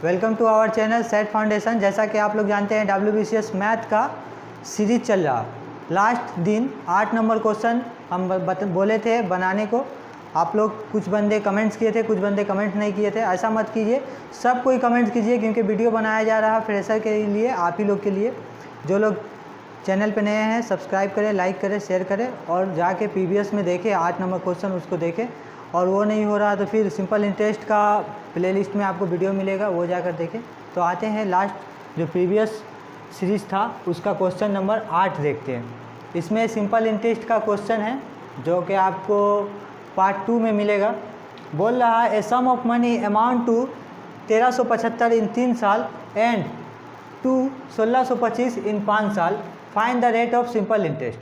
Welcome to our channel set foundation. जैसा कि आप लोग जानते हैं WBCS मैथ का सीरीज चल रहा। लास्ट दिन 8 नंबर क्वेश्चन हम बोले थे बनाने को। आप लोग कुछ बंदे कमेंट्स किए थे, कुछ बंदे कमेंट नहीं किए थे। ऐसा मत कीजिए, सब कोई कमेंट कीजिए क्योंकि वीडियो बनाया जा रहा है फ्रेशर के लिए, आप ही लोग के लिए। जो लोग चैनल पे नए हैं सब्सक्राइब करें, लाइक करें, शेयर करें और जाके प्रीवियस में देखें 8 नंबर क्वेश्चन, उसको देखें। और वो नहीं हो रहा तो फिर सिंपल इंटरेस्ट का प्लेलिस्ट में आपको वीडियो मिलेगा, वो जाकर देखें। तो आते हैं लास्ट जो प्रीवियस सीरीज़ था उसका क्वेश्चन नंबर 8 देखते हैं। इसमें सिंपल इंटरेस्ट का क्वेश्चन है जो कि आपको पार्ट 2 में मिलेगा। बोल रहा है ए सम ऑफ मनी अमाउंट टू 1375 इन 3 साल एंड टू 1625 इन 5 साल, find the rate of simple interest.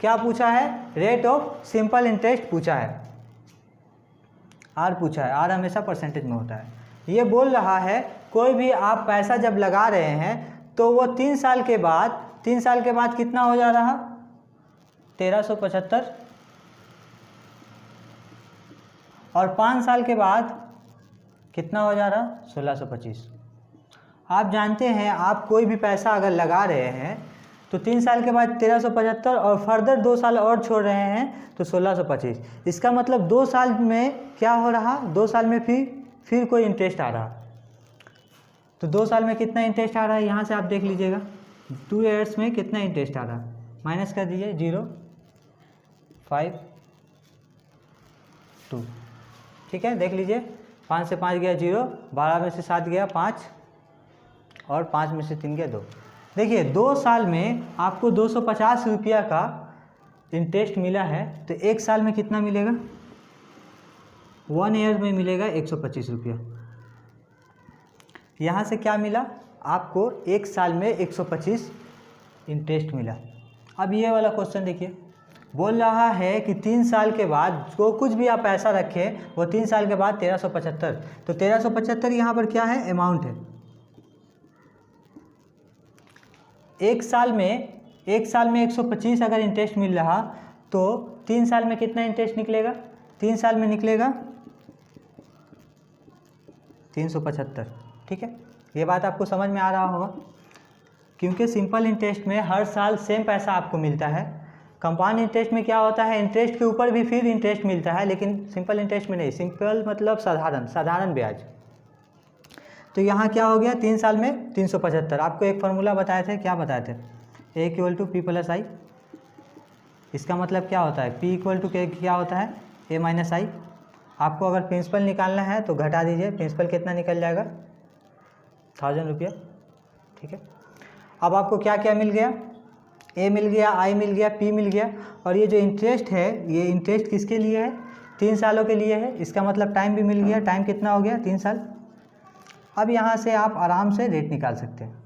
क्या पूछा है? रेट ऑफ सिंपल इंटरेस्ट पूछा है, आर पूछा है। आर हमेशा परसेंटेज में होता है। ये बोल रहा है कोई भी आप पैसा जब लगा रहे हैं तो वो 3 साल के बाद कितना हो जा रहा? 1375 और 5 साल के बाद कितना हो जा रहा? 1625। आप जानते हैं आप कोई भी पैसा अगर लगा रहे हैं तो 3 साल के बाद 1375 और फर्दर 2 साल और छोड़ रहे हैं तो 1625। इसका मतलब 2 साल में क्या हो रहा? 2 साल में फिर कोई इंटरेस्ट आ रहा। तो 2 साल में कितना इंटरेस्ट आ रहा है यहाँ से आप देख लीजिएगा। 2 ईयर्स में कितना इंटरेस्ट आ रहा? माइनस कर दीजिए 0, 5, 2। ठीक है, देख लीजिए। 5 से 5 गया 0, 12 में से 7 गया 5 और 5 में से 3 गया 2। देखिए 2 साल में आपको 250 रुपया का इंटरेस्ट मिला है तो 1 साल में कितना मिलेगा? 1 ईयर में मिलेगा 125 रुपया। यहाँ से क्या मिला आपको? 1 साल में 125 इंटरेस्ट मिला। अब ये वाला क्वेश्चन देखिए, बोल रहा है कि 3 साल के बाद जो कुछ भी आप पैसा रखें वो 3 साल के बाद 1375। तो 1375 यहाँ पर क्या है? अमाउंट है। 1 साल में 125 अगर इंटरेस्ट मिल रहा तो 3 साल में कितना इंटरेस्ट निकलेगा? 3 साल में निकलेगा 375। ठीक है, ये बात आपको समझ में आ रहा होगा क्योंकि सिंपल इंटरेस्ट में हर साल सेम पैसा आपको मिलता है। कंपाउंड इंटरेस्ट में क्या होता है? इंटरेस्ट के ऊपर भी फिर इंटरेस्ट मिलता है, लेकिन सिंपल इंटरेस्ट में नहीं। सिंपल मतलब साधारण ब्याज। तो यहाँ क्या हो गया? 3 साल में 375। आपको एक फार्मूला बताए थे, क्या बताए थे? A = P + I। इसका मतलब क्या होता है? P = क्या होता है? A - I। आपको अगर प्रिंसिपल निकालना है तो घटा दीजिए, प्रिंसिपल कितना निकल जाएगा? 1000 रुपया। ठीक है, अब आपको क्या क्या मिल गया? A मिल गया, I मिल गया, P मिल गया। और ये जो इंटरेस्ट है, ये इंटरेस्ट किसके लिए है? 3 सालों के लिए है। इसका मतलब टाइम भी मिल गया। टाइम कितना हो गया? 3 साल। अब यहाँ से आप आराम से रेट निकाल सकते हैं।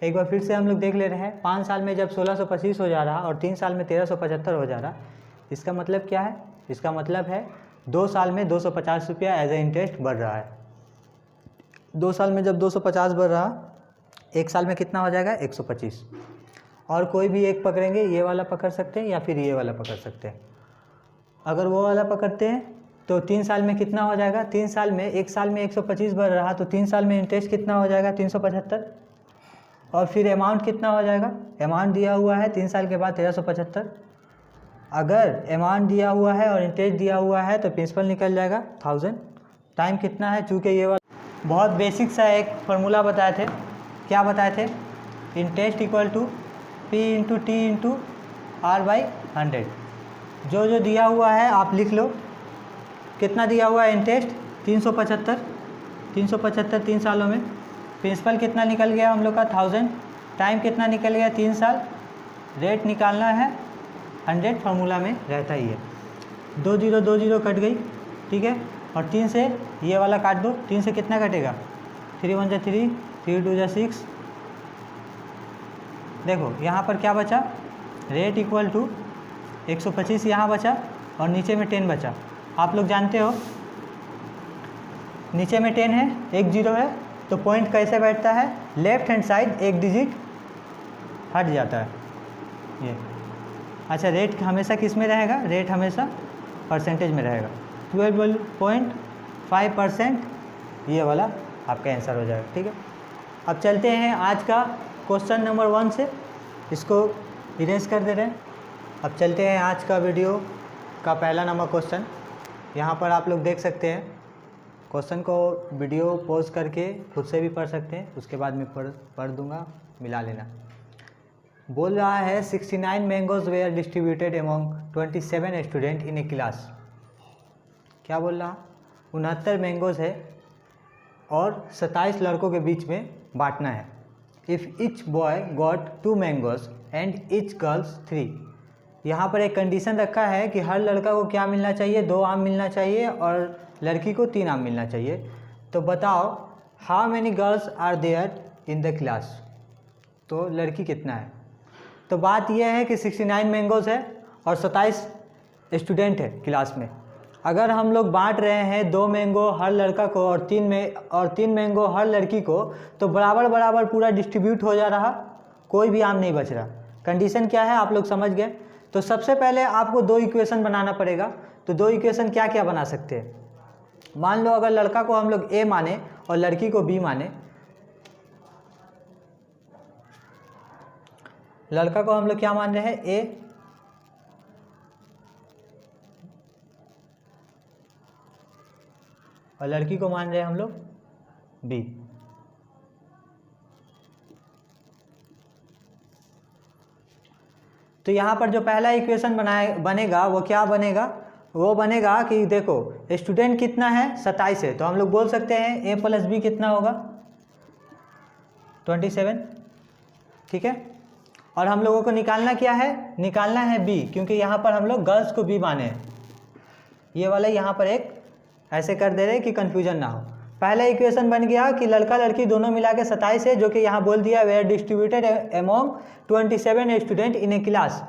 एक बार फिर से हम लोग देख ले रहे हैं। 5 साल में जब 1625 हो जा रहा और 3 साल में 1375 हो जा रहा, इसका मतलब क्या है? इसका मतलब है 2 साल में 250 रुपया एज ए इंटरेस्ट बढ़ रहा है। 2 साल में जब 250 बढ़ रहा, 1 साल में कितना हो जाएगा? 125। और कोई भी एक पकड़ेंगे, ये वाला पकड़ सकते हैं या फिर ये वाला पकड़ सकते हैं। अगर वो वाला पकड़ते हैं तो 3 साल में कितना हो जाएगा? 3 साल में 1 साल में 125 बढ़ रहा तो 3 साल में इंटरेस्ट कितना हो जाएगा? 375। और फिर अमाउंट कितना हो जाएगा? अमाउंट दिया हुआ है 3 साल के बाद 1375। अगर अमाउंट दिया हुआ है और इंटरेस्ट दिया हुआ है तो प्रिंसिपल निकल जाएगा 1000। टाइम कितना है? चूँकि ये वाला बहुत बेसिक सा एक फार्मूला बताए थे। क्या बताए थे? Interest = P × T × R/100। जो दिया हुआ है आप लिख लो। कितना दिया हुआ है इंटरेस्ट? 375 3 सालों में। प्रिंसिपल कितना निकल गया हम लोग का? 1000। टाइम कितना निकल गया? 3 साल। रेट निकालना है 100, फार्मूला में रहता ही है। 2 0 कट गई। ठीक है, और 3 से ये वाला काट दो। 3 से कितना कटेगा? 3 1 3, 3 2 6। देखो यहाँ पर क्या बचा? रेट = 125 यहाँ बचा और नीचे में 10 बचा। आप लोग जानते हो नीचे में 10 है, एक 0 है, तो पॉइंट कैसे बैठता है? लेफ्ट हैंड साइड एक डिजिट हट जाता है ये। अच्छा, रेट हमेशा किस में रहेगा? रेट हमेशा परसेंटेज में रहेगा। 12.5% ये वाला आपका आंसर हो जाएगा। ठीक है, अब चलते हैं आज का क्वेश्चन नंबर 1 से, इसको इरेज कर दे रहे हैं। अब चलते हैं आज का वीडियो का पहला नंबर क्वेश्चन। यहाँ पर आप लोग देख सकते हैं क्वेश्चन को, वीडियो पॉज करके खुद से भी पढ़ सकते हैं, उसके बाद मैं पढ़ दूँगा, मिला लेना। बोल रहा है 69 mangoes were distributed among 27 student in a class. क्या बोल रहा, 69 मैंगोज है और 27 लड़कों के बीच में बांटना है। If each boy got 2 mangoes and each girls 3। यहाँ पर एक कंडीशन रखा है कि हर लड़का को क्या मिलना चाहिए, 2 आम मिलना चाहिए और लड़की को 3 आम मिलना चाहिए। तो बताओ how many girls are there in the class. तो लड़की कितना है। तो बात यह है कि 69 मैंगोज है और 27 स्टूडेंट है क्लास में। अगर हम लोग बांट रहे हैं 2 मैंगो हर लड़का को और 3 मैंगो हर लड़की को, तो बराबर बराबर पूरा डिस्ट्रीब्यूट हो जा रहा, कोई भी आम नहीं बच रहा। कंडीशन क्या है आप लोग समझ गए। तो सबसे पहले आपको 2 इक्वेशन बनाना पड़ेगा। तो 2 इक्वेशन क्या क्या बना सकते हैं। मान लो अगर लड़का को हम लोग ए माने और लड़की को बी माने, लड़का को हम लोग क्या मान रहे हैं, ए, और लड़की को मान रहे हैं हम लोग बी। तो यहाँ पर जो पहला इक्वेशन बनेगा वो क्या बनेगा, वो बनेगा कि देखो स्टूडेंट कितना है, 27 है। तो हम लोग बोल सकते हैं ए प्लस बी कितना होगा, 27। ठीक है, और हम लोगों को निकालना क्या है, निकालना है बी, क्योंकि यहाँ पर हम लोग गर्ल्स को बी माने हैं। ये वाला यहाँ पर एक ऐसे कर दे रहे कि कन्फ्यूजन ना हो। पहला इक्वेशन बन गया कि लड़का लड़की दोनों मिला के 27 है, जो कि यहाँ बोल दिया were distributed among 27 student in a class.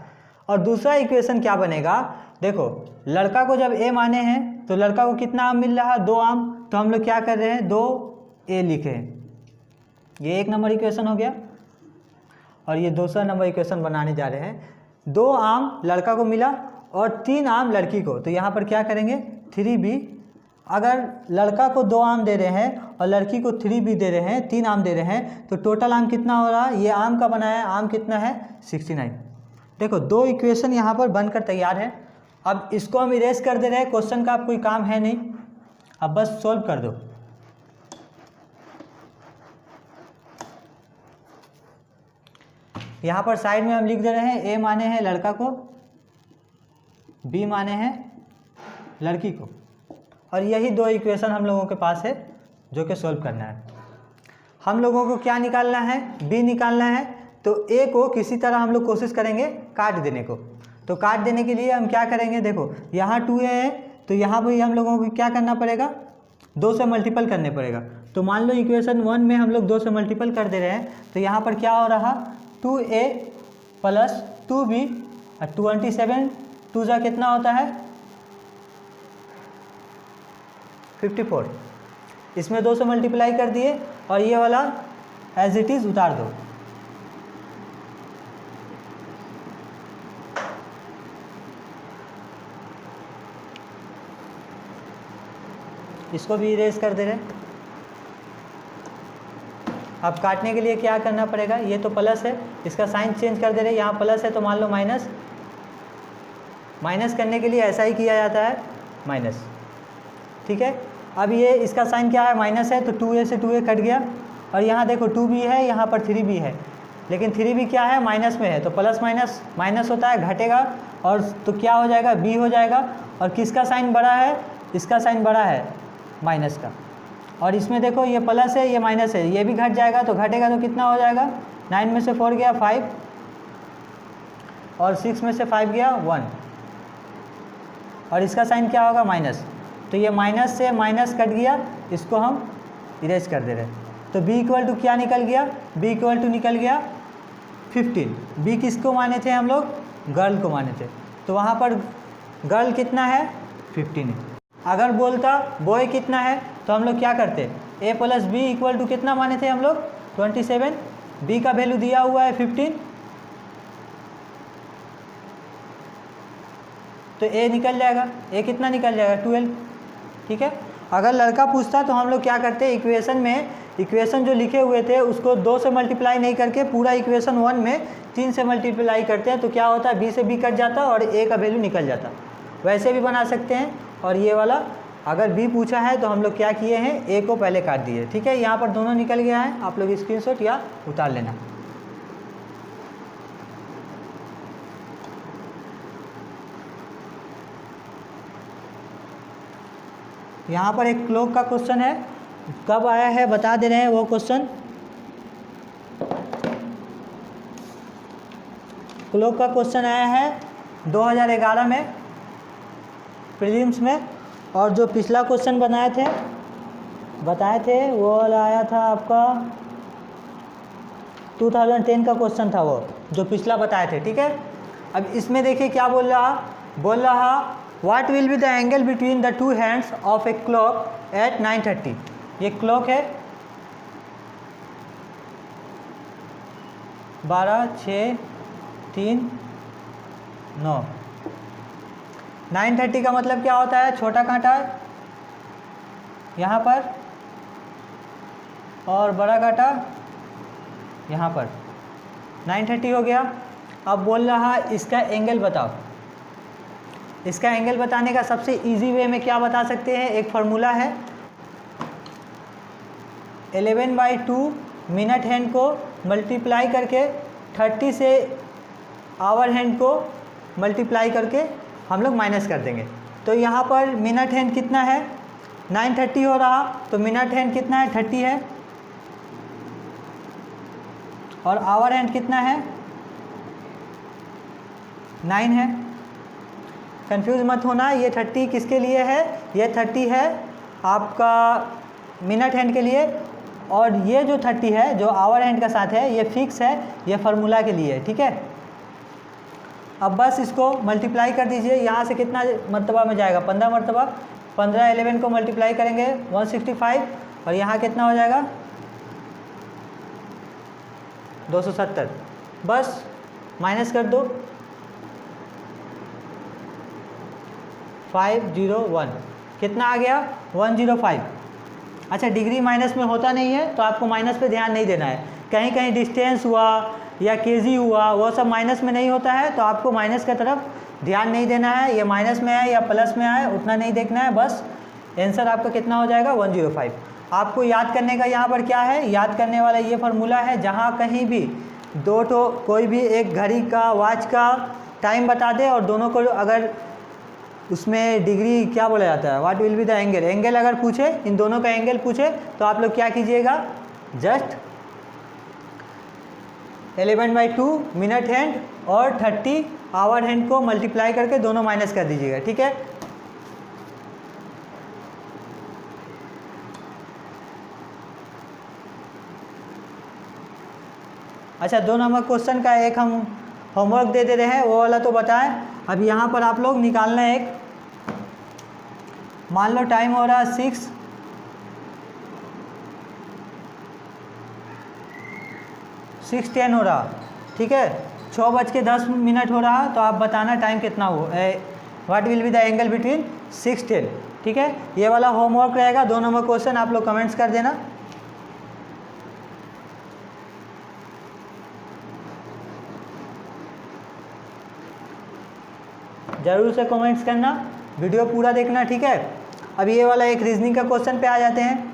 और दूसरा इक्वेशन क्या बनेगा, देखो लड़का को जब ए माने हैं तो लड़का को कितना आम मिल रहा है, 2 आम। तो हम लोग क्या कर रहे हैं, 2 ए लिखे हैं। ये 1 नंबर इक्वेशन हो गया और ये दूसरा नंबर इक्वेशन बनाने जा रहे हैं। 2 आम लड़का को मिला और 3 आम लड़की को। तो यहाँ पर क्या करेंगे, 3b। अगर लड़का को 2 आम दे रहे हैं और लड़की को 3b दे रहे हैं, 3 आम दे रहे हैं, तो टोटल आम कितना हो रहा है, ये आम का बना है, आम कितना है 69। देखो 2 इक्वेशन यहाँ पर बनकर तैयार है। अब इसको हम इरेज कर दे रहे हैं, क्वेश्चन का अब कोई काम है नहीं, अब बस सोल्व कर दो। यहाँ पर साइड में हम लिख दे रहे हैं ए माने हैं लड़का को, बी माने हैं लड़की को, और यही 2 इक्वेशन हम लोगों के पास है जो कि सोल्व करना है। हम लोगों को क्या निकालना है, बी निकालना है। तो ए को किसी तरह हम लोग कोशिश करेंगे काट देने को। तो काट देने के लिए हम क्या करेंगे, देखो यहाँ 2a है तो यहाँ भी हम लोगों को क्या करना पड़ेगा, 2 से मल्टीपल करने पड़ेगा। तो मान लो इक्वेशन 1 में हम लोग 2 से मल्टीपल कर दे रहे हैं, तो यहाँ पर क्या हो रहा, 2a प्लस 2b और 27 2 जा कितना होता है 54। इसमें 2 से मल्टीप्लाई कर दिए और ये वाला एज इट इज़ उतार दो। इसको भी इरेज कर दे रहे। अब काटने के लिए क्या करना पड़ेगा, ये तो प्लस है, इसका साइन चेंज कर दे रहे, यहाँ प्लस है तो मान लो माइनस। माइनस करने के लिए ऐसा ही किया जाता है, माइनस। ठीक है, अब ये इसका साइन क्या है, माइनस है, तो 2a से 2a कट गया। और यहाँ देखो 2b है, यहाँ पर 3b है, लेकिन 3b क्या है, माइनस में है, तो प्लस माइनस माइनस होता है, घटेगा, और तो क्या हो जाएगा, b हो जाएगा। और किसका साइन बड़ा है, इसका साइन बड़ा है, माइनस का। और इसमें देखो ये प्लस है, ये माइनस है, ये भी घट जाएगा, तो घटेगा तो कितना हो जाएगा, 9 में से 4 गया 5 और 6 में से 5 गया 1, और इसका साइन क्या होगा, माइनस। तो ये माइनस से माइनस कट गया, इसको हम इरेज कर दे रहे हैं। तो b इक्वल टू क्या निकल गया, b इक्वल टू निकल गया 15। b किसको माने थे हम लोग, गर्ल को माने थे, तो वहाँ पर गर्ल कितना है 15 है। अगर बोलता बॉय कितना है तो हम लोग क्या करते, a plus B equal to कितना माने थे हम लोग 27, b का वैल्यू दिया हुआ है 15, तो a निकल जाएगा, a कितना निकल जाएगा 12। ठीक है, अगर लड़का पूछता तो हम लोग क्या करते, इक्वेशन में इक्वेशन जो लिखे हुए थे उसको 2 से मल्टीप्लाई नहीं करके पूरा इक्वेशन 1 में 3 से मल्टीप्लाई करते हैं, तो क्या होता है, बी से बी कट जाता और ए का वैल्यू निकल जाता। वैसे भी बना सकते हैं। और ये वाला अगर बी पूछा है तो हम लोग क्या किए हैं, ए को पहले काट दिए। ठीक है, यहाँ पर दोनों निकल गया है, आप लोग स्क्रीनशॉट या उतार लेना। यहाँ पर एक क्लॉक का क्वेश्चन है, कब आया है बता दे रहे हैं वो क्वेश्चन। क्लॉक का क्वेश्चन आया है 2011 में प्रीलिम्स में, और जो पिछला क्वेश्चन बताए थे वो वाला आया था आपका 2010 का क्वेश्चन था वो जो पिछला बताए थे। ठीक है, अब इसमें देखिए क्या बोल रहा what will be the angle between the 2 hands of a clock at 9:30। ये क्लॉक है 12, 6, 3, 9। 9:30 का मतलब क्या होता है, छोटा कांटा यहाँ पर और बड़ा कांटा यहाँ पर, 9:30 हो गया। अब बोल रहा इसका एंगल बताओ। इसका एंगल बताने का सबसे इजी वे में क्या बता सकते हैं, एक फार्मूला है 11/2 मिनट हैंड को मल्टीप्लाई करके 30 से आवर हैंड को मल्टीप्लाई करके हम लोग माइनस कर देंगे। तो यहाँ पर मिनट हैंड कितना है, 9:30 हो रहा, तो मिनट हैंड कितना है, 30 है, और आवर हैंड कितना है, 9 है। कंफ्यूज मत होना, ये 30 किसके लिए है, ये 30 है आपका मिनट हैंड के लिए, और ये जो 30 है जो आवर हैंड का साथ है ये फिक्स है, ये फार्मूला के लिए। ठीक है, अब बस इसको मल्टीप्लाई कर दीजिए। यहाँ से कितना मरतबा में जाएगा, 15 मरतबा, 15 11 को मल्टीप्लाई करेंगे 165, और यहाँ कितना हो जाएगा 270। बस माइनस कर दो, 501 कितना आ गया, 105। अच्छा, डिग्री माइनस में होता नहीं है तो आपको माइनस पे ध्यान नहीं देना है। कहीं कहीं डिस्टेंस हुआ या केजी हुआ वो सब माइनस में नहीं होता है, तो आपको माइनस की तरफ ध्यान नहीं देना है। ये माइनस में है या प्लस में है उतना नहीं देखना है, बस आंसर आपका कितना हो जाएगा 105। आपको याद करने का यहाँ पर क्या है, याद करने वाला ये फार्मूला है, जहाँ कहीं भी दो तो कोई भी एक घड़ी का वॉच का टाइम बता दे और दोनों को अगर उसमें डिग्री क्या बोला जाता है, what will be the angle अगर पूछे, इन दोनों का एंगल पूछे तो आप लोग क्या कीजिएगा, जस्ट 11/2 मिनट हैंड और 30 आवर हैंड को मल्टीप्लाई करके दोनों माइनस कर दीजिएगा। ठीक है, अच्छा 2 नंबर क्वेश्चन का एक हम होमवर्क दे रहे हैं, वो वाला तो बताएं। अब यहाँ पर आप लोग निकालना है एक, मान लो टाइम हो रहा है 6:10 हो रहा। ठीक है, 6:10 हो रहा, तो आप बताना टाइम कितना हो, what will be the angle between 6:10। ठीक है, ये वाला होमवर्क रहेगा। 2 नंबर क्वेश्चन आप लोग कमेंट्स कर देना। ज़रूर से कमेंट्स करना, वीडियो पूरा देखना। ठीक है, अब ये वाला एक रीजनिंग का क्वेश्चन पे आ जाते हैं।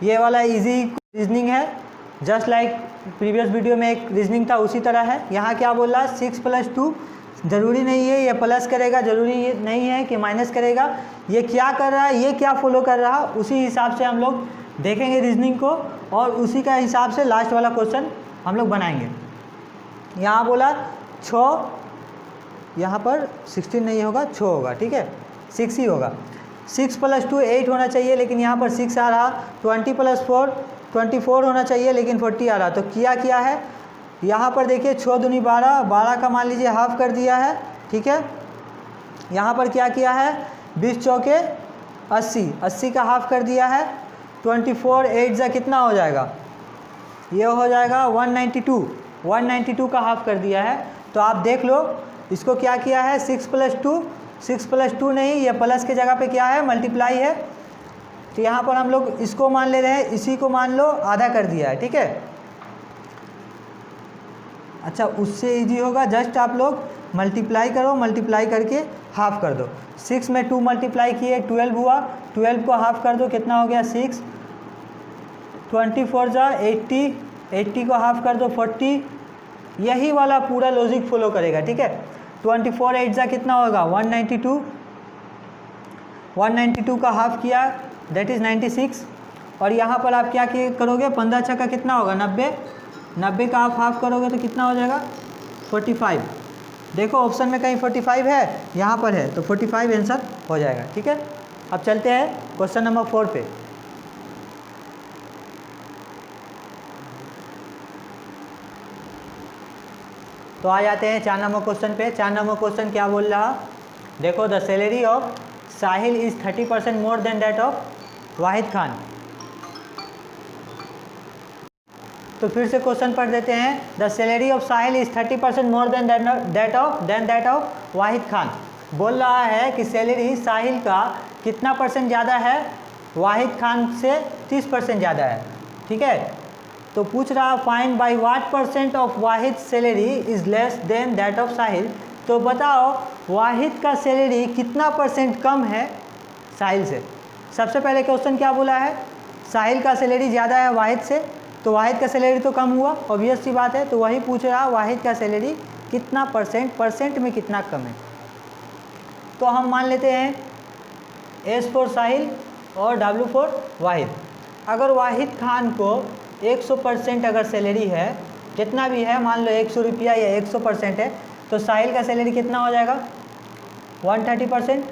ये वाला इजी रीजनिंग है, जस्ट लाइक प्रीवियस वीडियो में एक रीजनिंग था उसी तरह है। यहाँ क्या बोल रहा है, 6 + 2 ज़रूरी नहीं है ये प्लस करेगा, ज़रूरी नहीं है कि माइनस करेगा। ये क्या कर रहा है, ये क्या फॉलो कर रहा है, उसी हिसाब से हम लोग देखेंगे रीजनिंग को, और उसी का हिसाब से लास्ट वाला क्वेश्चन हम लोग बनाएंगे। यहाँ बोला 6, यहाँ पर 16 नहीं होगा, 6 होगा। ठीक है, 6 ही होगा। 6 + 2 8 होना चाहिए, लेकिन यहाँ पर 6 आ रहा। 20 + 4 24 होना चाहिए, लेकिन 40 आ रहा। तो क्या है, यहाँ पर देखिए 6 दूनी 12, 12 का मान लीजिए हाफ कर दिया है। ठीक है, यहाँ पर क्या किया है, 20 चौके 80, 80 का हाफ कर दिया है। 24 8 जा कितना हो जाएगा, ये हो जाएगा 192 का हाफ कर दिया है। तो आप देख लो इसको क्या किया है, 6 + 2 नहीं, ये प्लस के जगह पे क्या है, मल्टीप्लाई है। तो यहाँ पर हम लोग इसको मान ले रहे हैं, इसी को मान लो आधा कर दिया है, ठीक है। अच्छा, उससे इजी होगा, जस्ट आप लोग मल्टीप्लाई करो, मल्टीप्लाई करके हाफ कर दो। 6 में 2 मल्टीप्लाई किए 12 हुआ, 12 को हाफ कर दो, कितना हो गया 6। 24 जा 80, 80 को हाफ कर दो 40। यही वाला पूरा लॉजिक फॉलो करेगा, ठीक है। 24 8 जा कितना होगा 192, 192 का हाफ किया दैट इज़ 96। और यहाँ पर आप क्या करोगे, 15 छक्का का कितना होगा 90, 90 का आप हाफ करोगे तो कितना हो जाएगा 45। देखो ऑप्शन में कहीं 45 है, यहाँ पर है, तो 45 आंसर हो जाएगा, ठीक है। अब चलते हैं क्वेश्चन नंबर 4 पे। तो आ जाते हैं 4 नंबर क्वेश्चन पे। 4 नंबर क्वेश्चन क्या बोल रहा, देखो the salary of Sahil is 30% more than that of Wahid Khan. तो फिर से क्वेश्चन पढ़ देते हैं। The salary of Sahil is 30% more than that of Wahid Khan. बोल रहा है कि सैलरी साहिल का कितना परसेंट ज़्यादा है, वाहिद खान से 30% ज़्यादा है, ठीक है। तो पूछ रहा find by what percent of Wahid salary is less than that of Sahil. तो बताओ वाहिद का सैलरी कितना परसेंट कम है साहिल से। सबसे पहले क्वेश्चन क्या बोला है, साहिल का सैलरी ज़्यादा है वाहिद से, तो वाहिद का सैलरी तो कम हुआ, ऑब्वियस सी बात है। तो वही पूछ रहा वाहिद का सैलरी कितना परसेंट में कितना कम है। तो हम मान लेते हैं एस फॉर साहिल और डब्ल्यू फॉर वाहिद। अगर वाहिद खान को 100% अगर सैलरी है, जितना भी है, मान लो 100 रुपया या 100% है, तो साहिल का सैलरी कितना हो जाएगा 130%,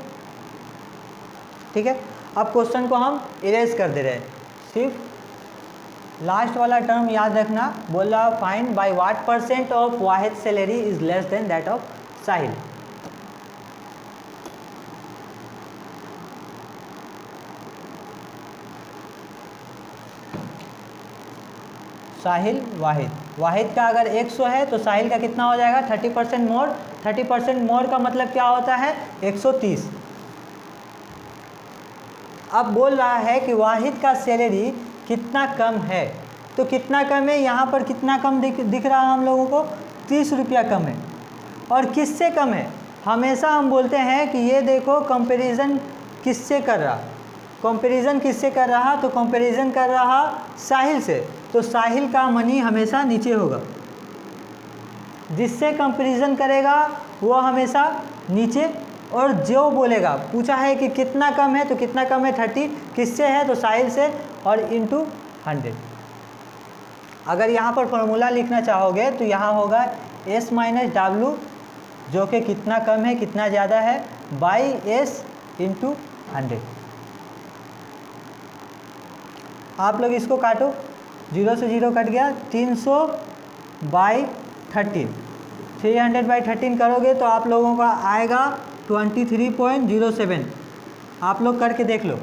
ठीक है। अब क्वेश्चन को हम इरेज कर दे रहे हैं, सिर्फ लास्ट वाला टर्म याद रखना। बोला find by what percent of Wahid salary is less than that of Sahil. Sahil Wahid, Wahid का अगर 100 है तो साहिल का कितना हो जाएगा 30% मोर। 30% मोर का मतलब क्या होता है 130। अब बोल रहा है कि वाहिद का सैलरी कितना कम है, तो कितना कम है, यहाँ पर कितना कम दिख रहा है हम लोगों को 30 रुपया कम है। और किससे कम है, हमेशा हम बोलते हैं कि ये देखो कंपैरिजन किससे कर रहा, कंपैरिजन किससे कर रहा, तो कंपैरिजन कर रहा साहिल से, तो साहिल का मनी हमेशा नीचे होगा। जिससे कंपैरिजन करेगा वो हमेशा नीचे, और जो बोलेगा पूछा है कि कितना कम है, तो कितना कम है 30, किससे है तो साहिल से, और इंटू 100। अगर यहाँ पर फॉर्मूला लिखना चाहोगे तो यहाँ होगा S माइनस डब्ल्यू, जो कि कितना कम है कितना ज़्यादा है, बाई S इंटू 100। आप लोग इसको काटो, 0 से 0 कट गया, 300 बाई 13, 300 बाई 13 करोगे तो आप लोगों का आएगा 23.07। आप लोग करके देख लो।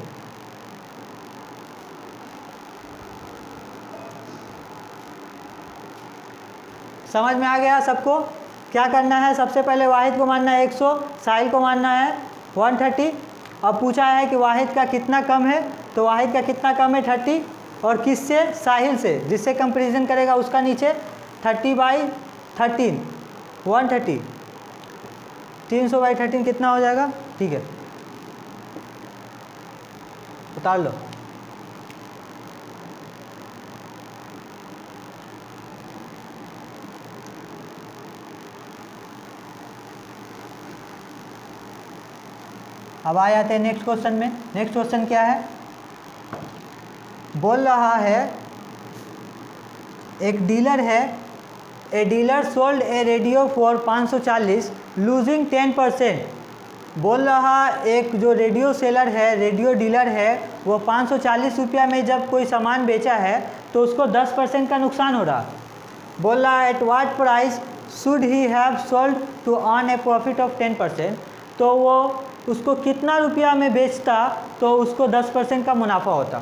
समझ में आ गया सबको। क्या करना है, सबसे पहले वाहिद को मानना है 100, साहिल को मानना है 130। अब पूछा है कि वाहिद का कितना कम है, तो वाहिद का कितना कम है 30, और किससे साहिल से, जिससे कंपैरिजन करेगा उसका नीचे 30 बाई 13 130, 300 बाई 13 कितना हो जाएगा, ठीक है उतार लो। अब आ जाते हैं नेक्स्ट क्वेश्चन में। नेक्स्ट क्वेश्चन क्या है, बोल रहा है एक डीलर है, a dealer sold A radio for 540 losing 10%। बोल रहा एक जो रेडियो सेलर है, रेडियो डीलर है, वो 540 रुपया में जब कोई सामान बेचा है तो उसको 10% का नुकसान हो रहा। बोल रहा है at what price should he have sold to earn a profit of 10%। तो वो उसको कितना रुपया में बेचता तो उसको 10% का मुनाफा होता।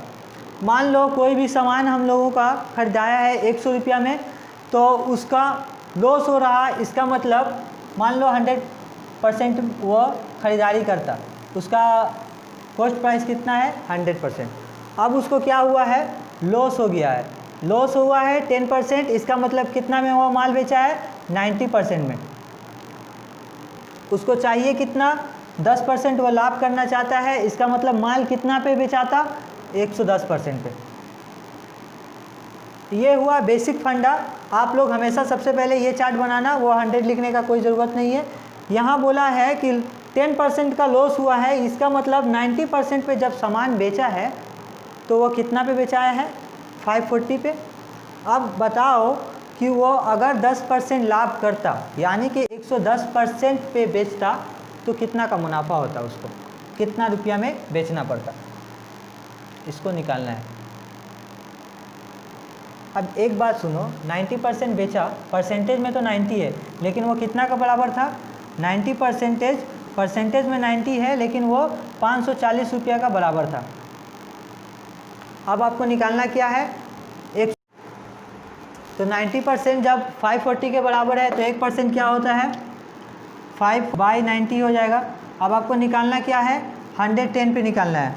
मान लो कोई भी सामान हम लोगों का खरीदाया है 100 रुपया में, तो उसका लॉस हो रहा, इसका मतलब मान लो 100% वो ख़रीदारी करता, उसका कॉस्ट प्राइस कितना है 100%। अब उसको क्या हुआ है, लॉस हो गया है, लॉस हुआ है 10%, इसका मतलब कितना में वो माल बेचा है, 90% में। उसको चाहिए कितना, 10% वो लाभ करना चाहता है, इसका मतलब माल कितना पे बेचाता, 110% पे। ये हुआ बेसिक फंडा। आप लोग हमेशा सबसे पहले ये चार्ट बनाना, वो 100 लिखने का कोई ज़रूरत नहीं है। यहाँ बोला है कि 10% का लॉस हुआ है, इसका मतलब 90% पे जब सामान बेचा है तो वो कितना पे बेचाया है, 540 पे। अब बताओ कि वो अगर 10% लाभ करता, यानी कि 110% पे बेचता, तो कितना का मुनाफा होता, उसको कितना रुपया में बेचना पड़ता, इसको निकालना है। अब एक बात सुनो, 90% बेचा, परसेंटेज में तो 90 है, लेकिन वो कितना का बराबर था, 90%, परसेंटेज में 90 है, लेकिन वो 540 रुपया का बराबर था। अब आपको निकालना क्या है, एक, तो 90% जब 540 के बराबर है तो 1% क्या होता है, 5/90 हो जाएगा। अब आपको निकालना क्या है, 110 पे निकालना है।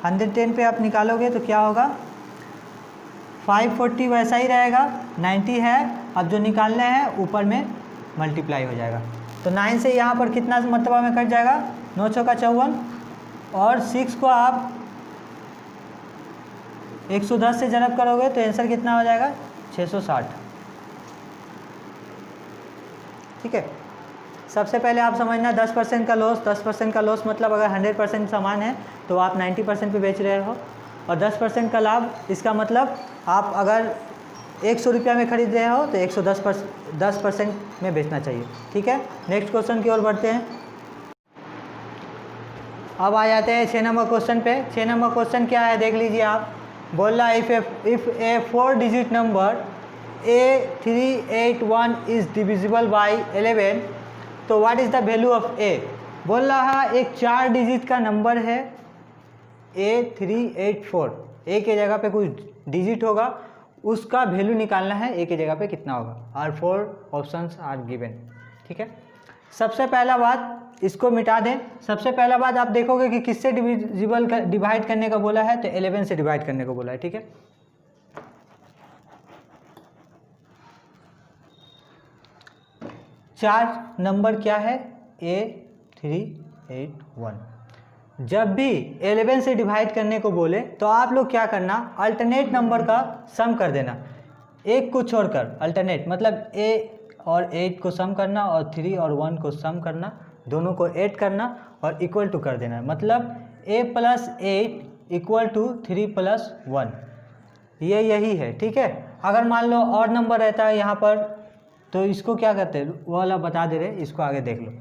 110 पे आप निकालोगे तो क्या होगा, 540 वैसा ही रहेगा, 90 है, अब जो निकालना है ऊपर में मल्टीप्लाई हो जाएगा। तो 9 से यहाँ पर कितना मरतबा में कट जाएगा, 9 चौका 54, और 6 को आप 110 से जरब करोगे तो आंसर कितना हो जाएगा, 660। ठीक है, सबसे पहले आप समझना 10% का लॉस, 10% का लॉस मतलब अगर 100% सामान है तो आप 90% पे बेच रहे हो, और 10% का लाभ, इसका मतलब आप अगर 100 रुपया में खरीद रहे हो तो 110% में बेचना चाहिए। ठीक है, नेक्स्ट क्वेश्चन की ओर बढ़ते हैं। अब आ जाते हैं 6 नंबर क्वेश्चन पे। 6 नंबर क्वेश्चन क्या है देख लीजिए आप। बोल रहा है if a 4 digit number A381 is divisible by 11, तो what is the value of A. बोल रहा है एक 4 डिजिट का नंबर है A384, ए के जगह पे कुछ डिजिट होगा, उसका वैल्यू निकालना है, ए की जगह पे कितना होगा। Are 4 options are given. ठीक है, सबसे पहला बात इसको मिटा दें। सबसे पहला बात आप देखोगे कि किससे डिवाइड करने का बोला है, तो 11 से डिवाइड करने को बोला है। ठीक है, चार नंबर क्या है, A381। जब भी 11 से डिवाइड करने को बोले तो आप लोग क्या करना, अल्टरनेट नंबर का सम कर देना, एक को छोड़कर। अल्टरनेट मतलब A और 8 को सम करना और 3 और 1 को सम करना, दोनों को ऐड करना और इक्वल टू कर देना। मतलब A + 8 = 3 + 1, ये यही है। ठीक है, अगर मान लो और नंबर रहता है यहाँ पर तो इसको क्या करते हैं, वो वाला बता दे रहे, इसको आगे देख लो।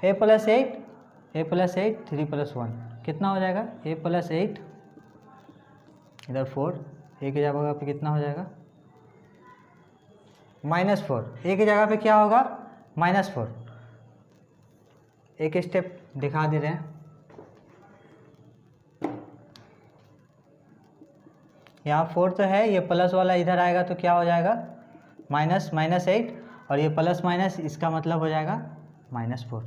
A + 8 3 + 1 कितना हो जाएगा, A + 8 इधर 4, A की जगह पे कितना हो जाएगा, -4। A की जगह पे क्या होगा, -4। एक स्टेप दिखा दे रहे हैं, यहाँ 4 तो है, ये प्लस वाला इधर आएगा तो क्या हो जाएगा, -8, और ये प्लस माइनस, इसका मतलब हो जाएगा -4।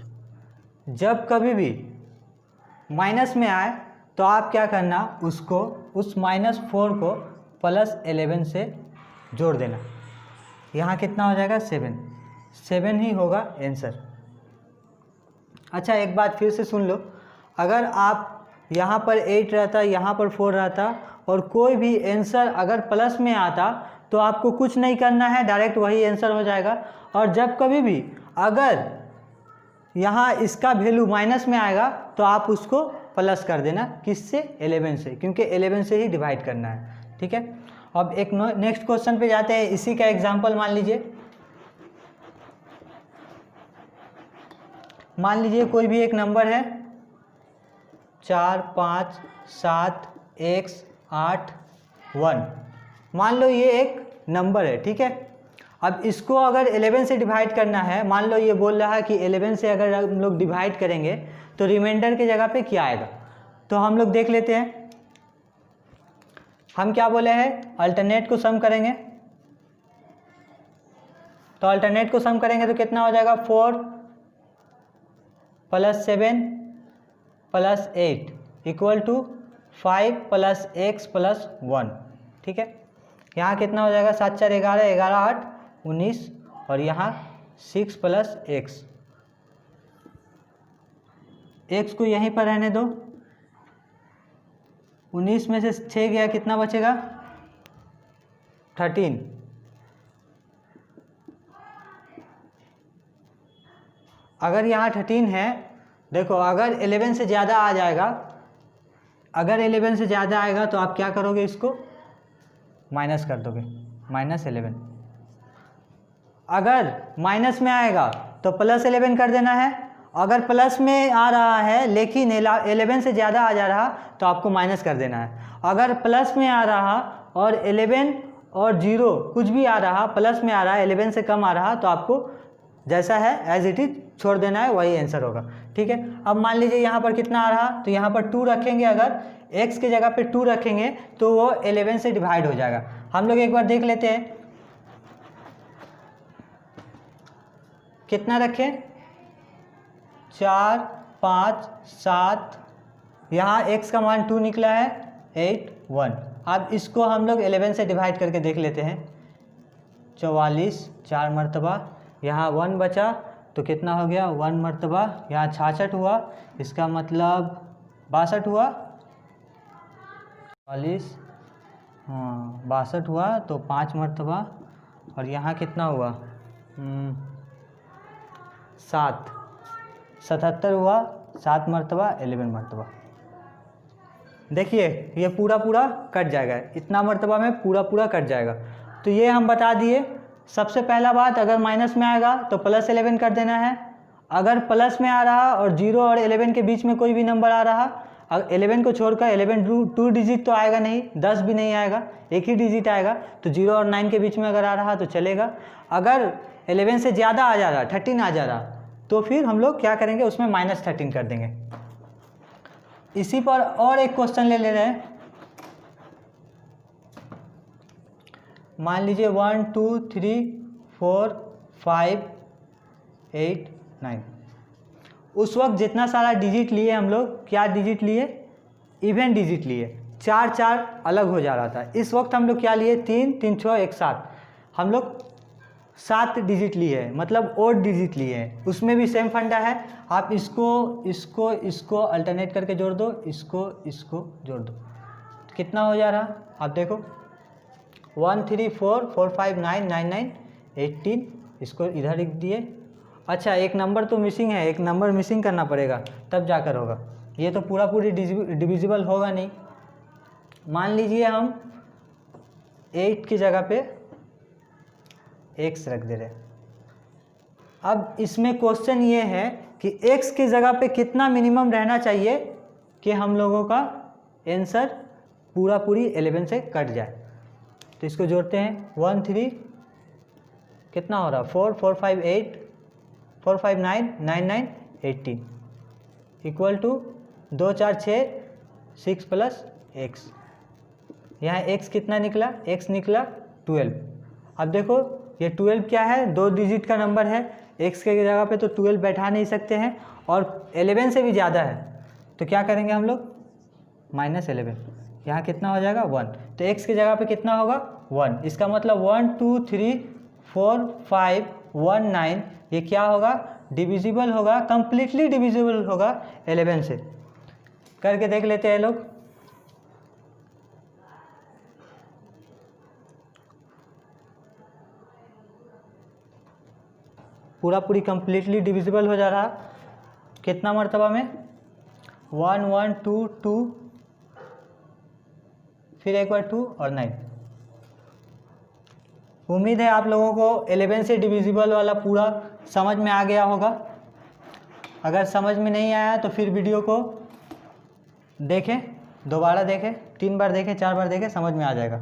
जब कभी भी माइनस में आए तो आप क्या करना, उसको उस -4 को +11 से जोड़ देना। यहाँ कितना हो जाएगा, 7 ही होगा आंसर। अच्छा एक बात फिर से सुन लो, अगर आप यहाँ पर 8 रहता, यहाँ पर 4 रहता और कोई भी आंसर अगर प्लस में आता तो आपको कुछ नहीं करना है, डायरेक्ट वही आंसर हो जाएगा। और जब कभी भी अगर यहाँ इसका वैल्यू माइनस में आएगा तो आप उसको प्लस कर देना, किससे, 11 से, क्योंकि 11 से ही डिवाइड करना है। ठीक है, अब एक नेक्स्ट क्वेश्चन पे जाते हैं। इसी का एग्जांपल मान लीजिए कोई भी एक नंबर है 4 5 7 x 8 1, मान लो ये एक नंबर है। ठीक है, अब इसको अगर 11 से डिवाइड करना है, मान लो ये बोल रहा है कि 11 से अगर हम लोग डिवाइड करेंगे तो रिमाइंडर के जगह पे क्या आएगा, तो हम लोग देख लेते हैं। हम क्या बोले हैं, अल्टरनेट को सम करेंगे, तो अल्टरनेट को सम करेंगे तो कितना हो जाएगा, 4 + 7 + 8 = 5 + x + 1, ठीक है। यहाँ कितना हो जाएगा, 7 × 4 = 11, 11 × 8 = 19, और यहाँ 6 + x, x को यहीं पर रहने दो। 19 में से 6 गया, कितना बचेगा, 13। अगर यहाँ 13 है, देखो अगर 11 से ज़्यादा आ जाएगा, अगर 11 से ज़्यादा आएगा तो आप क्या करोगे, इसको माइनस कर दोगे, -11। अगर माइनस में आएगा तो +11 कर देना है। अगर प्लस में आ रहा है लेकिन 11 से ज़्यादा आ जा रहा तो आपको माइनस कर देना है। अगर प्लस में आ रहा और 11 और 0 कुछ भी आ रहा, प्लस में आ रहा है 11 से कम आ रहा, तो आपको जैसा है एज इट इज छोड़ देना है, वही आंसर होगा, ठीक है। अब मान लीजिए यहाँ पर कितना आ रहा, तो यहाँ पर 2 रखेंगे। अगर x के जगह पे 2 रखेंगे तो वो 11 से डिवाइड हो जाएगा। हम लोग एक बार देख लेते हैं कितना रखें, 4, 5, 7, यहाँ x का मान 2 निकला है, 8, 1। अब इसको हम लोग 11 से डिवाइड करके देख लेते हैं। 44 4 मरतबा, यहाँ 1 बचा तो कितना हो गया, 1 मरतबा, यहाँ 66 हुआ, इसका मतलब 62 हुआ, 44, हाँ 62 हुआ तो 5 मरतबा, और यहाँ कितना हुआ, 7, 77 हुआ, 7 मरतबा, 11 मरतबा। देखिए ये पूरा पूरा कट जाएगा, इतना मरतबा में पूरा पूरा कट जाएगा। तो ये हम बता दिए। सबसे पहला बात, अगर माइनस में आएगा तो +11 कर देना है। अगर प्लस में आ रहा और 0 और 11 के बीच में कोई भी नंबर आ रहा, 11 को छोड़कर, 11 2 डिजिट तो आएगा नहीं, 10 भी नहीं आएगा, एक ही डिजिट आएगा, तो 0 और 9 के बीच में अगर आ रहा तो चलेगा। अगर 11 से ज़्यादा आ जा रहा, 13 आ जा रहा, तो फिर हम लोग क्या करेंगे, उसमें -13 कर देंगे। इसी पर और एक क्वेश्चन ले रहे हैं। मान लीजिए 1 2 3 4 5 8 9। उस वक्त जितना सारा डिजिट लिए हम लोग, क्या डिजिट लिए, इवन डिजिट लिए, 4 4 अलग हो जा रहा था। इस वक्त हम लोग क्या लिए, 3 3 6 1 7, हम लोग 7 डिजिट लिए हैं, मतलब ओड डिजिट लिए हैं। उसमें भी सेम फंडा है, आप इसको अल्टरनेट करके जोड़ दो, इसको जोड़ दो, कितना हो जा रहा आप देखो, 1 3 4 4 5 9 9 9 18, इसको इधर लिख दिए। अच्छा एक नंबर तो मिसिंग है, एक नंबर मिसिंग करना पड़ेगा तब जाकर होगा, ये तो पूरा पूरी डिविजिबल होगा नहीं। मान लीजिए हम 8 की जगह पे x रख दे रहे। अब इसमें क्वेश्चन ये है कि x की जगह पे कितना मिनिमम रहना चाहिए कि हम लोगों का आंसर पूरा पूरी 11 से कट जाए। तो इसको जोड़ते हैं, 1 3 कितना हो रहा, 4 4 5 8 4 5 9 9 9 18 इक्वल टू 2 4 6 6 प्लस x। यहाँ x कितना निकला, x निकला 12। अब देखो ये 12 क्या है, 2 डिजिट का नंबर है, x के जगह पे तो 12 बैठा नहीं सकते हैं, और 11 से भी ज़्यादा है, तो क्या करेंगे हम लोग, -11। यहाँ कितना हो जाएगा 1, तो x की जगह पे कितना होगा 1। इसका मतलब 1 2 3 4 5 1 9, ये क्या होगा, डिविजिबल होगा, कंप्लीटली डिविजिबल होगा 11 से। करके देख लेते हैं लोग। पूरा पूरी कंप्लीटली डिविजिबल हो जा रहा, कितना मरतबा में, 1 1 2 2, फिर एक बार 2 और 9। उम्मीद है आप लोगों को 11 से डिविजिबल वाला पूरा समझ में आ गया होगा। अगर समझ में नहीं आया तो फिर वीडियो को देखें, दोबारा देखें, 3 बार देखें, 4 बार देखें, समझ में आ जाएगा।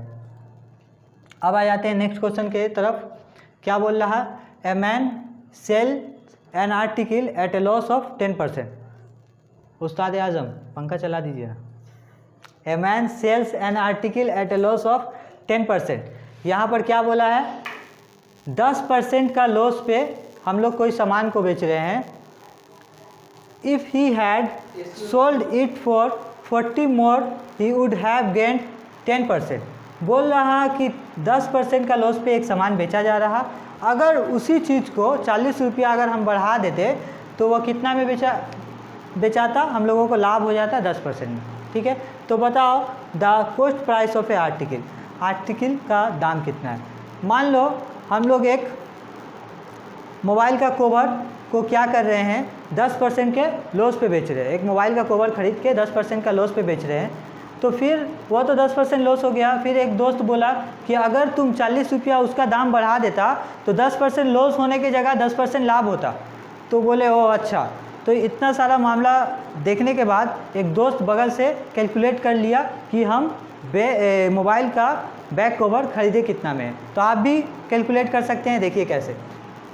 अब आ जाते हैं नेक्स्ट क्वेश्चन के तरफ। क्या बोल रहा, a man sell an article at a loss of 10%। उस्ताद आजम पंखा चला दीजिए ना। A man sells an article at a loss of 10%। यहाँ पर क्या बोला है, 10% का लॉस पे हम लोग कोई सामान को बेच रहे हैं। If he had sold it for 40 more he would have gained 10%। बोल रहा कि 10% का लॉस पे एक सामान बेचा जा रहा, अगर उसी चीज़ को 40 रुपया अगर हम बढ़ा देते तो वह कितना में बेचाता, हम लोगों को लाभ हो जाता 10% में। ठीक है, तो बताओ the cost price of A article, article का दाम कितना है। मान लो हम लोग एक मोबाइल का कवर को क्या कर रहे हैं, 10% के लॉस पे बेच रहे हैं। एक मोबाइल का कवर खरीद के 10% का लॉस पे बेच रहे हैं, तो फिर वो तो 10% लॉस हो गया। फिर एक दोस्त बोला कि अगर तुम 40 रुपया उसका दाम बढ़ा देता तो 10% लॉस होने की जगह 10% लाभ होता। तो बोले ओ अच्छा। तो इतना सारा मामला देखने के बाद एक दोस्त बगल से कैलकुलेट कर लिया कि हम मोबाइल का बैक कवर खरीदे कितना में। तो आप भी कैलकुलेट कर सकते हैं, देखिए कैसे।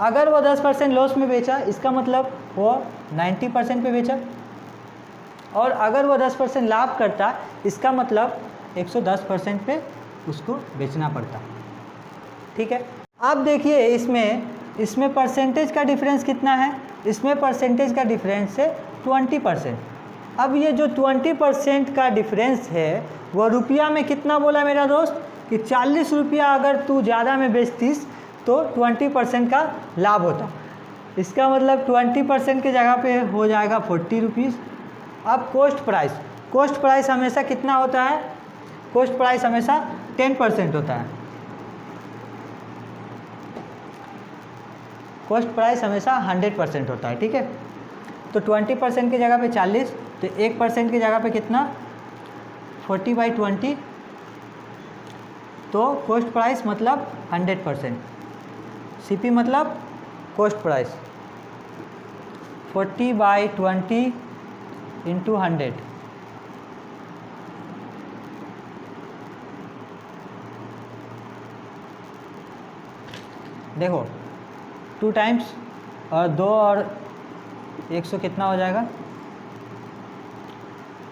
अगर वो 10% लॉस में बेचा, इसका मतलब वो 90% पे बेचा, और अगर वो 10% लाभ करता, इसका मतलब 110% पे उसको बेचना पड़ता। ठीक है, अब देखिए इसमें परसेंटेज का डिफरेंस कितना है। इसमें परसेंटेज का डिफरेंस है 20%। अब ये जो 20% का डिफरेंस है वो रुपया में कितना बोला मेरा दोस्त कि 40 रुपया अगर तू ज़्यादा में बेचतीस तो 20% का लाभ होता। इसका मतलब 20% की जगह पे हो जाएगा 40 रुपीज़। अब कॉस्ट प्राइस हमेशा कितना होता है, कॉस्ट प्राइस हमेशा 10% होता है। कॉस्ट प्राइस हमेशा 100% होता है। ठीक है, तो 20% की जगह पे 40, तो 1% की जगह पे कितना 40/20, तो कॉस्ट प्राइस मतलब 100%। सीपी मतलब कॉस्ट प्राइस 40/20 × 100। देखो 2 टाइम्स और 2 और 100 कितना हो जाएगा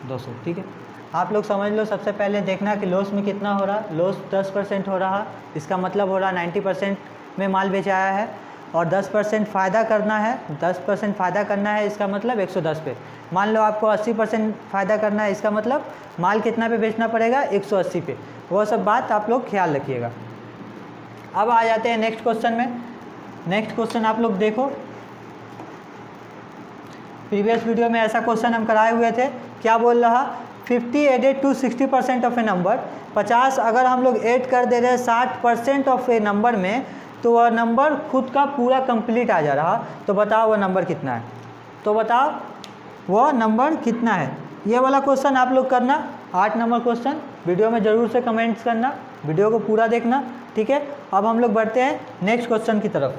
200। ठीक है, आप लोग समझ लो। सबसे पहले देखना कि लॉस में कितना हो रहा, लॉस 10% हो रहा, इसका मतलब हो रहा 90% में माल बेचाया है, और 10% फ़ायदा करना है, 10% फ़ायदा करना है, इसका मतलब 110 पे। मान लो आपको 80% फ़ायदा करना है, इसका मतलब माल कितना पे बेचना पड़ेगा 180 पे। वो सब बात आप लोग ख्याल रखिएगा। अब आ जाते हैं नेक्स्ट क्वेश्चन में। नेक्स्ट क्वेश्चन आप लोग देखो, प्रीवियस वीडियो में ऐसा क्वेश्चन हम कराए हुए थे। क्या बोल रहा, 50 added to 60% of a number, 50 अगर हम लोग ऐड कर दे रहे हैं 60% ऑफ ए नंबर में, तो वह नंबर खुद का पूरा कंप्लीट आ जा रहा। तो बताओ वह नंबर कितना है, तो बताओ वह नंबर कितना है। ये वाला क्वेश्चन आप लोग करना, 8 नंबर क्वेश्चन वीडियो में ज़रूर से कमेंट्स करना, वीडियो को पूरा देखना। ठीक है, अब हम लोग बढ़ते हैं नेक्स्ट क्वेश्चन की तरफ।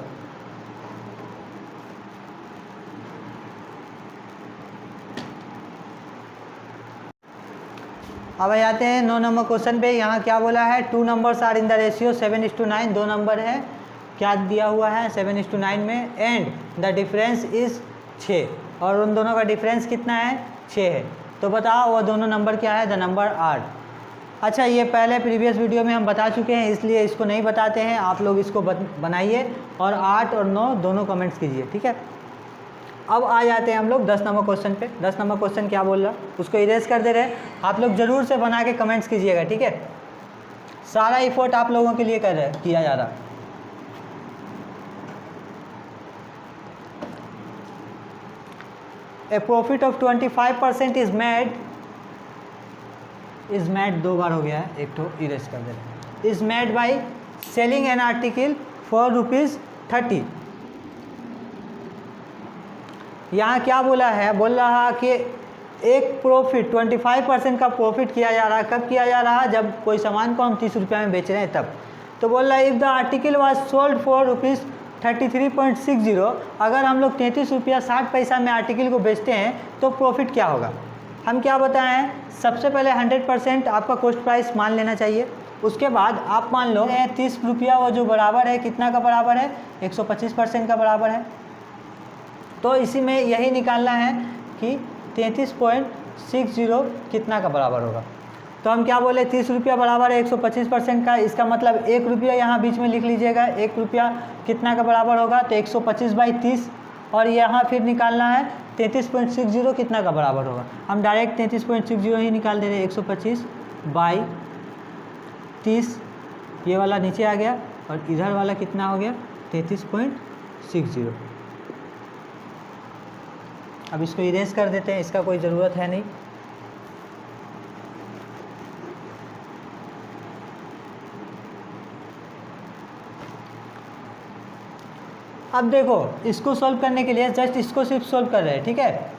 अब आ जाते हैं 9 नंबर क्वेश्चन पे। यहाँ क्या बोला है, 2 numbers are in the ratio 7:9। 2 number है, क्या दिया हुआ है 7:9 में, एंड द डिफरेंस इज़ 6, और उन दोनों का डिफरेंस कितना है 6 है। तो बताओ वो दोनों नंबर क्या है, द नंबर आर। अच्छा, ये पहले प्रीवियस वीडियो में हम बता चुके हैं, इसलिए इसको नहीं बताते हैं। आप लोग इसको बनाइए और 8 और 9 दोनों कमेंट्स कीजिए। ठीक है, अब आ जाते हैं हम लोग 10 नंबर क्वेश्चन पे। 10 नंबर क्वेश्चन क्या बोल रहा, उसको इरेज कर दे रहे। आप लोग ज़रूर से बना के कमेंट्स कीजिएगा। ठीक है, सारा एफर्ट आप लोगों के लिए किया जा रहा। ए प्रॉफिट ऑफ 25% इज मेड 2 बार हो गया है, एक तो इरेज कर दे रहे। Is made by selling an article for ₹30। यहाँ क्या बोला है, बोल रहा कि एक प्रॉफिट 25% का प्रॉफिट किया जा रहा है। कब किया जा रहा है, जब कोई सामान को हम 30 रुपये में बेच रहे हैं तब। तो बोल रहा है if the article was sold for ₹33.60, अगर हम लोग 33 रुपया 60 पैसा में आर्टिकल को बेचते हैं तो प्रॉफिट क्या होगा। हम क्या बताएं, सबसे पहले 100% आपका कॉस्ट प्राइस मान लेना चाहिए। उसके बाद आप मान लो 30 रुपया, वो जो बराबर है कितना का बराबर है 125% का बराबर है। तो इसी में यही निकालना है कि 33.60 कितना का बराबर होगा। तो हम क्या बोले, 30 रुपया बराबर है 125% का, इसका मतलब 1 रुपया यहाँ बीच में लिख लीजिएगा। 1 रुपया कितना का बराबर होगा, तो 125/30, और यहाँ फिर निकालना है 33.60 कितना का बराबर होगा? हम डायरेक्ट 33.60 ही निकाल दे रहे हैं। 125 बाई 30, ये वाला नीचे आ गया और इधर वाला कितना हो गया? 33.60। अब इसको इरेज कर देते हैं, इसका कोई ज़रूरत है नहीं। अब देखो, इसको सॉल्व करने के लिए जस्ट इसको सिर्फ सॉल्व कर रहे हैं, ठीक है।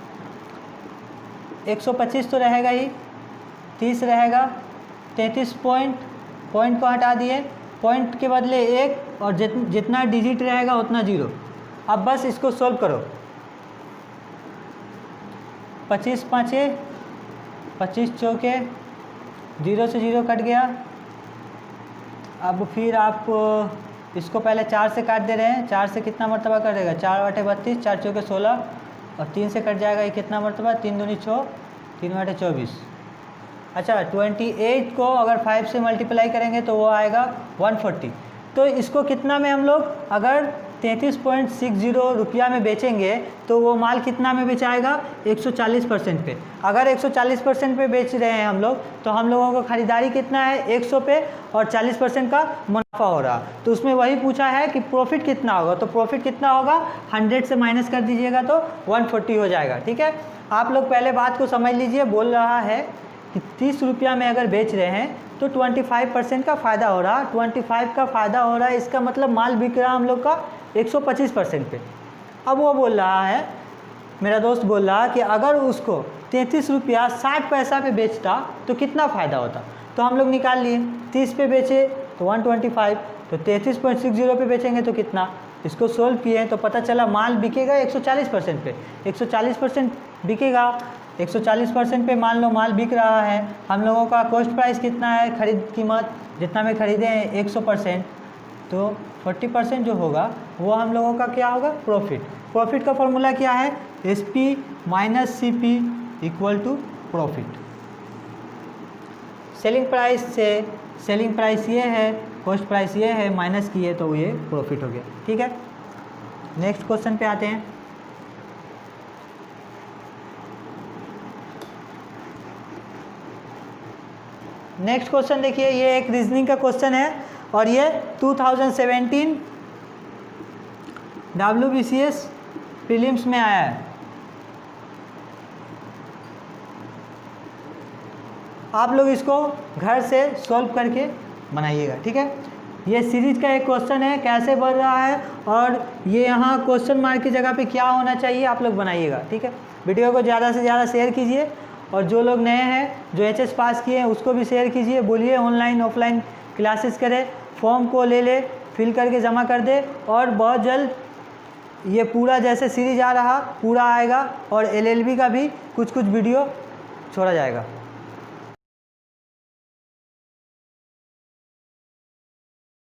125 तो रहेगा ही, 30 रहेगा, 33 पॉइंट को हटा दिए, पॉइंट के बदले 1 और जितना डिजिट रहेगा उतना 0। अब बस इसको सॉल्व करो। 25 पाँचे 25 चौके, 0 से 0 कट गया। अब फिर आप इसको पहले 4 से काट दे रहे हैं। 4 से कितना मरतबा कटेगा? 4/32, 4 चौके 16 और 3 से कट जाएगा। ये कितना मरतबा? 3 दूनी 6, 3/24। अच्छा, 28 को अगर 5 से मल्टीप्लाई करेंगे तो वो आएगा 140। तो इसको कितना में हम लोग अगर 33.60 रुपया में बेचेंगे तो वो माल कितना में बेचाएगा? 140% पे। अगर 140% पे बेच रहे हैं हम लोग तो हम लोगों को ख़रीदारी कितना है? 100 पे और 40% का मुनाफा हो रहा। तो उसमें वही पूछा है कि प्रॉफिट कितना होगा। तो प्रॉफिट कितना होगा? 100 से माइनस कर दीजिएगा तो 140 हो जाएगा, ठीक है। आप लोग पहले बात को समझ लीजिए। बोल रहा है कि 30 रुपया में अगर बेच रहे हैं तो 25% का फ़ायदा हो रहा। 25 का फ़ायदा हो रहा है, इसका मतलब माल बिक रहा हम लोग का 125% पे। अब वो बोल रहा है, मेरा दोस्त बोल रहा कि अगर उसको 33 रुपया 60 पैसा पे बेचता तो कितना फ़ायदा होता। तो हम लोग निकाल लिए, 30 पे बेचे तो 125, तो 33.60 पे बेचेंगे तो कितना। इसको सोल्व किए तो पता चला माल बिकेगा 140% पे। 140% बिकेगा, 140% पे मान लो माल बिक रहा है। हम लोगों का कॉस्ट प्राइस कितना है? खरीद कीमत जितना में ख़रीदे हैं 100%, तो 40% जो होगा वो हम लोगों का क्या होगा? प्रॉफिट। प्रॉफिट का फॉर्मूला क्या है? SP minus CP equal to profit. Selling price से सेलिंग प्राइस ये है, कॉस्ट प्राइस ये है, माइनस किए तो ये प्रॉफिट हो गया, ठीक है। नेक्स्ट क्वेश्चन पे आते हैं। नेक्स्ट क्वेश्चन देखिए, ये एक रीजनिंग का क्वेश्चन है और ये 2017 WBCS प्रीलिम्स में आया है। आप लोग इसको घर से सॉल्व करके बनाइएगा, ठीक है। ये सीरीज का एक क्वेश्चन है, कैसे बढ़ रहा है और ये यहाँ क्वेश्चन मार्क की जगह पे क्या होना चाहिए, आप लोग बनाइएगा, ठीक है। वीडियो को ज़्यादा से ज़्यादा शेयर कीजिए और जो लोग नए हैं, जो HS पास किए हैं, उसको भी शेयर कीजिए। बोलिए ऑनलाइन ऑफलाइन क्लासेस करें, फॉर्म को ले ले, फिल करके जमा कर दे और बहुत जल्द ये पूरा जैसे सीरीज आ रहा पूरा आएगा और LLB का भी कुछ वीडियो छोड़ा जाएगा।